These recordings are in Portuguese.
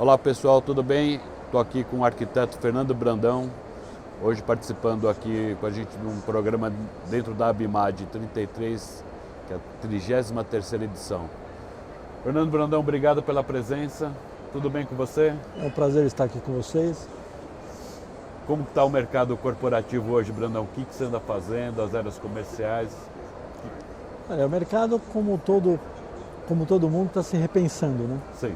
Olá pessoal, tudo bem? Estou aqui com o arquiteto Fernando Brandão, hoje participando aqui com a gente de um programa dentro da ABIMAD 33, que é a 33ª edição. Fernando Brandão, obrigado pela presença, tudo bem com você? É um prazer estar aqui com vocês. Como está o mercado corporativo hoje, Brandão? O que você anda fazendo, as áreas comerciais? Olha, o mercado, como todo mundo, está se repensando, né? Sim.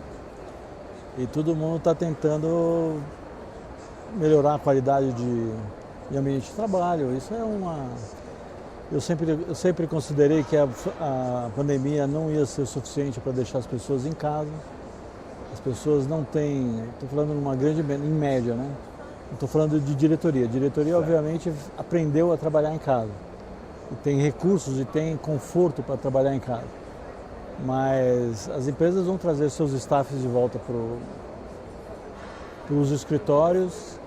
E todo mundo está tentando melhorar a qualidade de ambiente de trabalho. Isso é uma... Eu sempre considerei que a pandemia não ia ser suficiente para deixar as pessoas em casa. As pessoas não têm... Estou falando numa grande... em média, né? Estou falando de diretoria. A diretoria, obviamente, aprendeu a trabalhar em casa. E tem recursos e tem conforto para trabalhar em casa. Mas as empresas vão trazer seus staffs de volta para os escritórios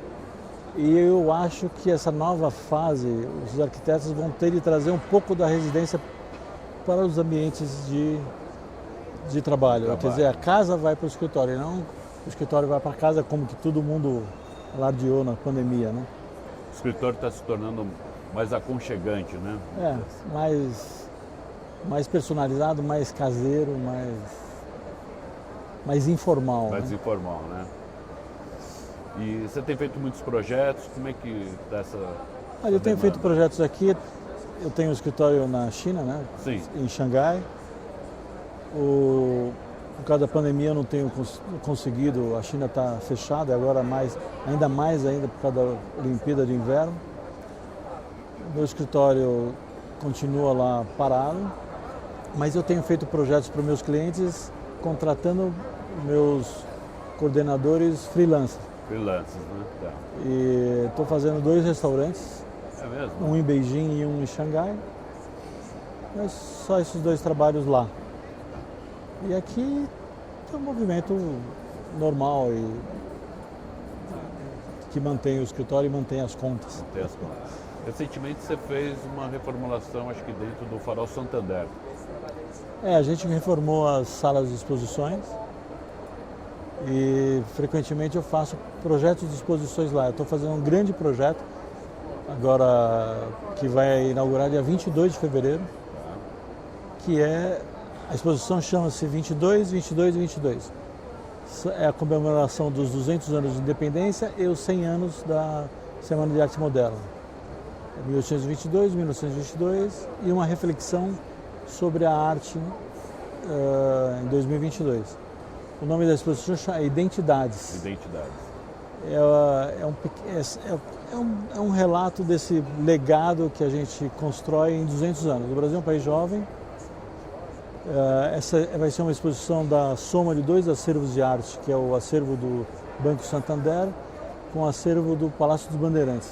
e eu acho que essa nova fase, os arquitetos vão ter de trazer um pouco da residência para os ambientes de trabalho. Quer dizer, a casa vai para o escritório e não o escritório vai para casa, como que todo mundo alardeou na pandemia, né? O escritório está se tornando mais aconchegante, né? Mais personalizado, mais caseiro, mais informal. Mais informal, né? E você tem feito muitos projetos, como é que está essa... Olha, eu tenho feito projetos aqui, eu tenho um escritório na China, né? Sim. Em Xangai. Por causa da pandemia eu não tenho conseguido, a China está fechada, agora ainda mais por causa da Olimpíada de Inverno. Meu escritório continua lá parado, mas eu tenho feito projetos para meus clientes contratando meus coordenadores freelancers. Freelancers, né? Tá. E estou fazendo 2 restaurantes, é mesmo? Um em Beijing e um em Xangai, mas só esses 2 trabalhos lá. E aqui tem um movimento normal e que mantém o escritório e mantém as contas. Mantém as contas. Recentemente você fez uma reformulação, acho que dentro do Farol Santander. A gente reformou as salas de exposições e frequentemente eu faço projetos de exposições lá. Eu estou fazendo um grande projeto agora que vai inaugurar dia 22 de fevereiro, que a exposição chama-se 22, 22 e 22. É a comemoração dos 200 anos de independência e os 100 anos da Semana de Arte Moderna. 1822, 1922 e uma reflexão sobre a arte em 2022. O nome da exposição é Identidades. Identidades. É um relato desse legado que a gente constrói em 200 anos. O Brasil é um país jovem. Essa vai ser uma exposição da soma de 2 acervos de arte, que é o acervo do Banco Santander com o acervo do Palácio dos Bandeirantes.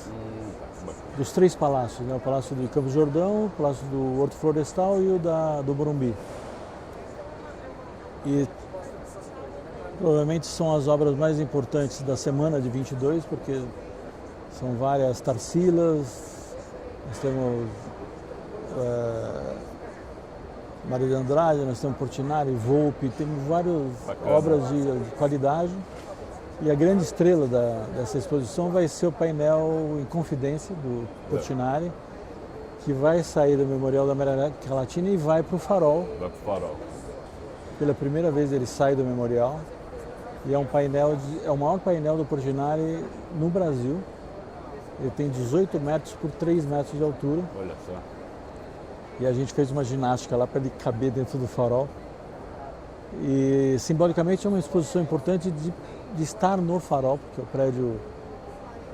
Dos 3 palácios, né? O Palácio de Campos do Jordão, o Palácio do Horto Florestal e o do Morumbi. E provavelmente são as obras mais importantes da semana de 22, porque são várias Tarsilas, nós temos Maria de Andrade, nós temos Portinari, Volpe, temos várias obras de qualidade. E a grande estrela dessa exposição vai ser o painel Em Confidência, do Portinari, que vai sair do Memorial da América Latina e vai para o Farol. Vai para o Farol. Pela primeira vez ele sai do Memorial. E é o maior painel do Portinari no Brasil. Ele tem 18 metros por 3 metros de altura. Olha só. E a gente fez uma ginástica lá para ele caber dentro do Farol. E simbolicamente é uma exposição importante de estar no Farol, porque o prédio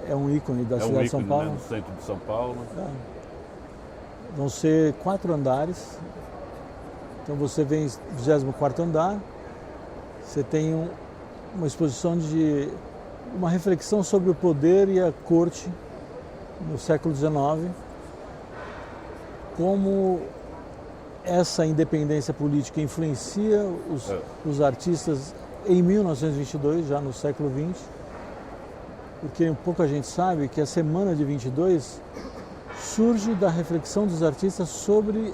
é um ícone da cidade de São Paulo. Né, no centro de São Paulo. Vão ser 4 andares. Então você vem no 24º andar, você tem uma exposição de uma reflexão sobre o poder e a corte no século XIX, como essa independência política influencia os artistas em 1922, já no século XX, porque pouca gente sabe que a Semana de 22 surge da reflexão dos artistas sobre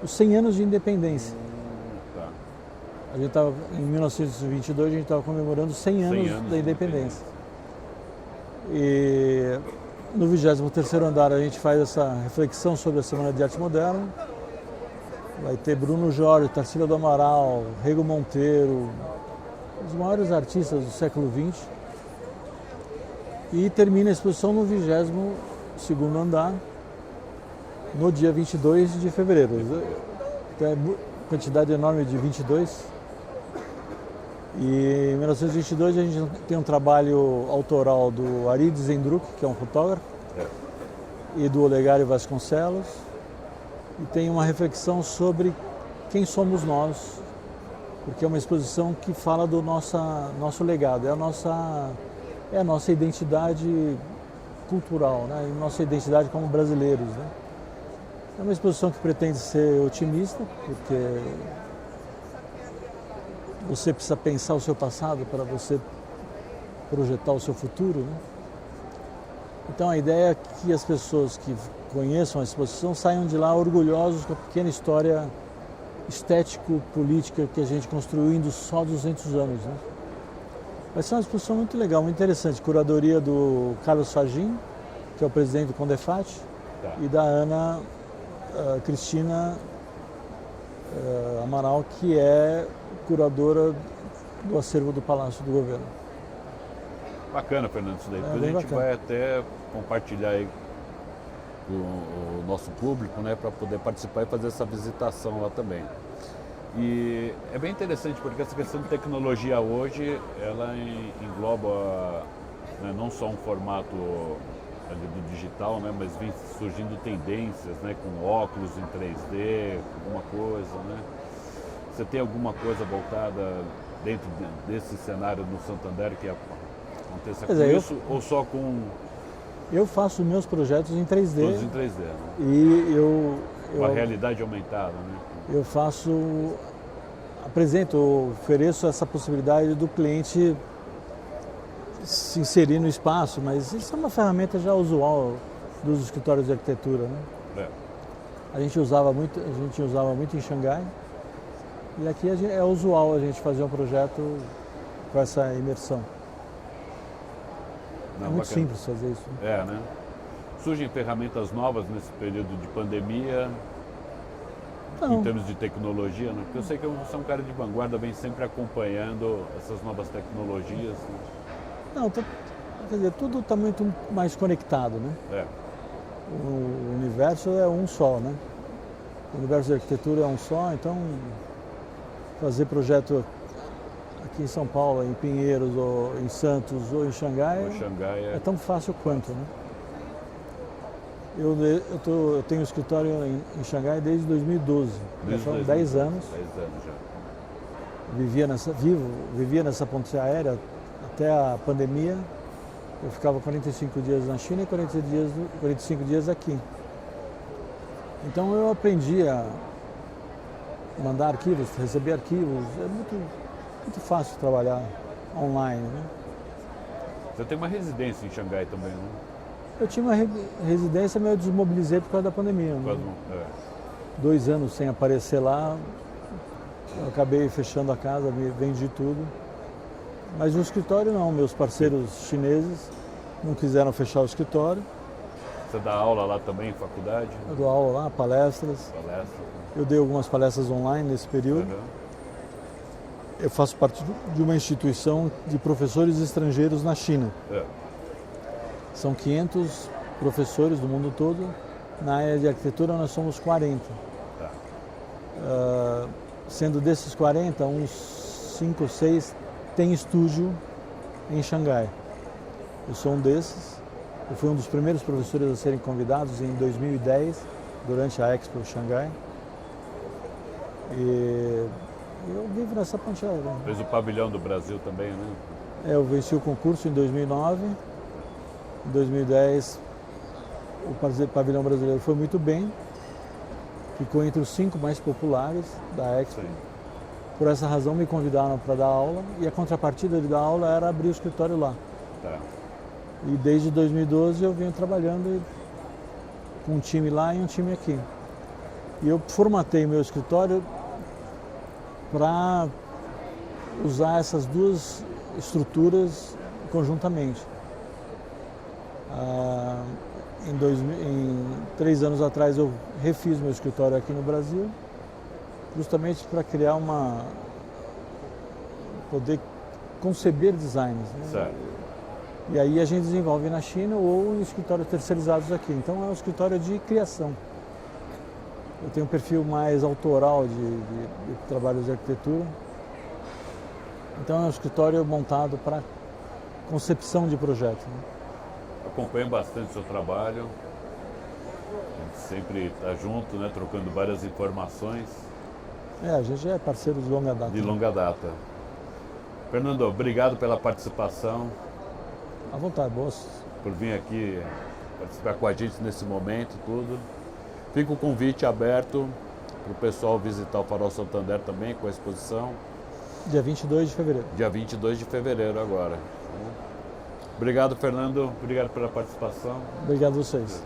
os 100 anos de independência. Tá. A gente estava, em 1922, a gente estava comemorando 100 anos da independência. E no 23º andar a gente faz essa reflexão sobre a Semana de Arte Moderna. Vai ter Bruno Jorge, Tarsila do Amaral, Rego Monteiro, os maiores artistas do século XX. E termina a exposição no 22º andar, no dia 22 de fevereiro. Tem uma quantidade enorme de 22. E em 1922 a gente tem um trabalho autoral do Ari Zendruck, que é um fotógrafo, e do Olegário Vasconcelos. E tem uma reflexão sobre quem somos nós, porque é uma exposição que fala do nosso legado, é a nossa identidade cultural, né? Nossa identidade como brasileiros, né? É uma exposição que pretende ser otimista, porque você precisa pensar o seu passado para você projetar o seu futuro, né? Então a ideia é que as pessoas que conheçam a exposição saiam de lá orgulhosos com a pequena história estético-política que a gente construiu indo só 200 anos, né? Vai ser uma exposição muito legal, muito interessante. Curadoria do Carlos Fagin, que é o presidente do Condefat, e da Ana Cristina Amaral, que é curadora do acervo do Palácio do Governo. Bacana, Fernando, isso daí. Depois a gente vai até compartilhar aí com o nosso público, né, para poder participar e fazer essa visitação lá também. E é bem interessante porque essa questão de tecnologia hoje, ela engloba, né, não só um formato ali do digital, né, mas vem surgindo tendências, né, com óculos em 3D, alguma coisa, né? Você tem alguma coisa voltada dentro desse cenário no Santander que aconteça com isso, ou só com... Eu faço meus projetos em 3D. Todos em 3D, né? E uma realidade aumentada, né? Eu ofereço essa possibilidade do cliente se inserir no espaço, mas isso é uma ferramenta já usual dos escritórios de arquitetura, né? A gente usava muito em Xangai, e aqui é usual a gente fazer um projeto com essa imersão. É muito simples fazer isso. Né? Surgem ferramentas novas nesse período de pandemia, em termos de tecnologia, né? Porque eu sei que você é um cara de vanguarda, vem sempre acompanhando essas novas tecnologias. Né? Não, quer dizer, tudo está muito mais conectado, né? O universo é um só, né? O universo da arquitetura é um só, então fazer projeto aqui em São Paulo, em Pinheiros, ou em Santos, ou em Xangai, é tão fácil quanto, né? Eu tenho escritório em Xangai desde 2012, são 10 anos. 10 anos já. Vivia nessa ponte aérea até a pandemia. Eu ficava 45 dias na China e 45 dias aqui. Então eu aprendi a mandar arquivos, receber arquivos. É muito fácil trabalhar online, né? Você tem uma residência em Xangai também, né? Eu tinha uma residência, mas eu desmobilizei por causa da pandemia. Né? 2 anos sem aparecer lá, eu acabei fechando a casa, vendi tudo. Mas o escritório não, meus parceiros chineses não quiseram fechar o escritório. Você dá aula lá também, em faculdade? Eu dou aula lá, palestras. Eu dei algumas palestras online nesse período. Eu faço parte de uma instituição de professores estrangeiros na China. São 500 professores do mundo todo. Na área de arquitetura nós somos 40. Sendo desses 40, uns 5 ou 6 têm estúdio em Xangai. Eu sou um desses. Eu fui um dos primeiros professores a serem convidados em 2010, durante a Expo Xangai. E eu vivo nessa ponte aérea. Fez o pavilhão do Brasil também, né? Eu venci o concurso em 2009. Em 2010, o pavilhão brasileiro foi muito bem. Ficou entre os 5 mais populares da Expo. Sim. Por essa razão me convidaram para dar aula e a contrapartida de dar aula era abrir o escritório lá. E desde 2012 eu venho trabalhando com um time lá e um time aqui. E eu formatei meu escritório para usar essas duas estruturas conjuntamente. Em 3 anos atrás eu refiz meu escritório aqui no Brasil, justamente para criar poder conceber designs, né? Certo. E aí a gente desenvolve na China ou em escritórios terceirizados aqui. Então é um escritório de criação. Eu tenho um perfil mais autoral de trabalhos de arquitetura. Então é um escritório montado para concepção de projeto, né? Acompanho bastante o seu trabalho. A gente sempre está junto, né, trocando várias informações. A gente é parceiro de longa data. De longa data. Fernando, obrigado pela participação. À vontade, boas. Por vir aqui participar com a gente nesse momento, tudo. Fica o convite aberto para o pessoal visitar o Farol Santander também com a exposição. Dia 22 de fevereiro. Dia 22 de fevereiro agora. Obrigado, Fernando. Obrigado pela participação. Obrigado a vocês.